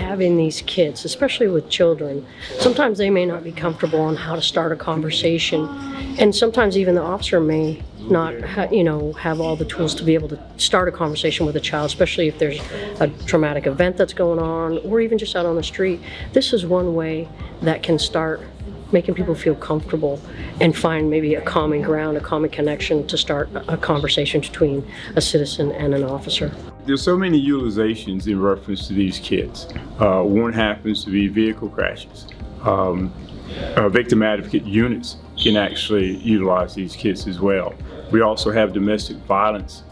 having these kids, especially with children, sometimes they may not be comfortable on how to start a conversation, and sometimes even the officer may not have all the tools to be able to start a conversation with a child, especially if there's a traumatic event that's going on, or even just out on the street. This is one way that can start making people feel comfortable and find maybe a common ground, a common connection to start a conversation between a citizen and an officer. There's so many utilizations in reference to these kits. One happens to be vehicle crashes. Victim advocate units can actually utilize these kits as well. We also have domestic violence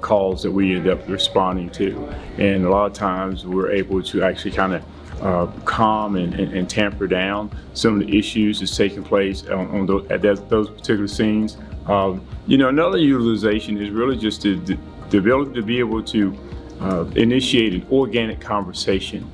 calls that we end up responding to, and a lot of times we're able to actually kind of calm and tamper down some of the issues that's taking place at those particular scenes. Another utilization is really just the ability to be able to initiate an organic conversation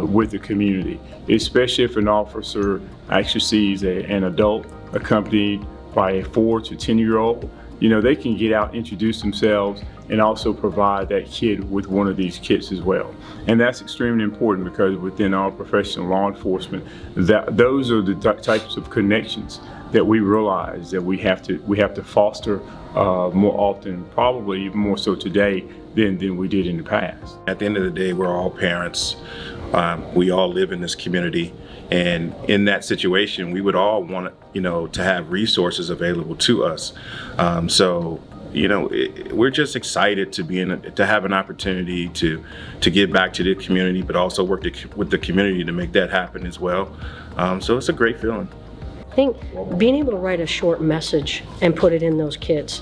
with the community, especially if an officer actually sees an adult accompanied by a 4 to 10-year-old. They can get out, introduce themselves, and also provide that kid with one of these kits as well. And that's extremely important because within our professional law enforcement, those are the types of connections that we realize that we have to foster more often, probably even more so today than we did in the past. At the end of the day, we're all parents. We all live in this community, and in that situation, we would all want to have resources available to us. We're just excited to have an opportunity to give back to the community, but also work with the community to make that happen as well. So it's a great feeling. I think being able to write a short message and put it in those kits,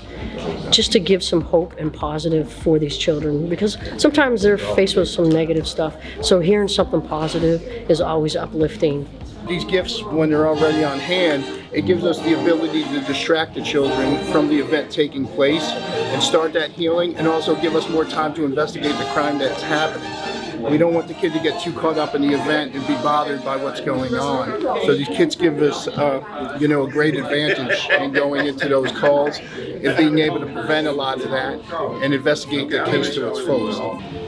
just to give some hope and positive for these children, because sometimes they're faced with some negative stuff. So hearing something positive is always uplifting. These gifts, when they're already on hand, it gives us the ability to distract the children from the event taking place and start that healing, and also give us more time to investigate the crime that's happening. We don't want the kid to get too caught up in the event and be bothered by what's going on. So these kits give us, a great advantage in going into those calls and being able to prevent a lot of that and investigate the case to its fullest.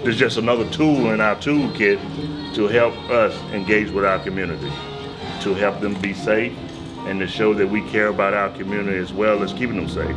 There's just another tool in our toolkit to help us engage with our community, to help them be safe, and to show that we care about our community as well as keeping them safe.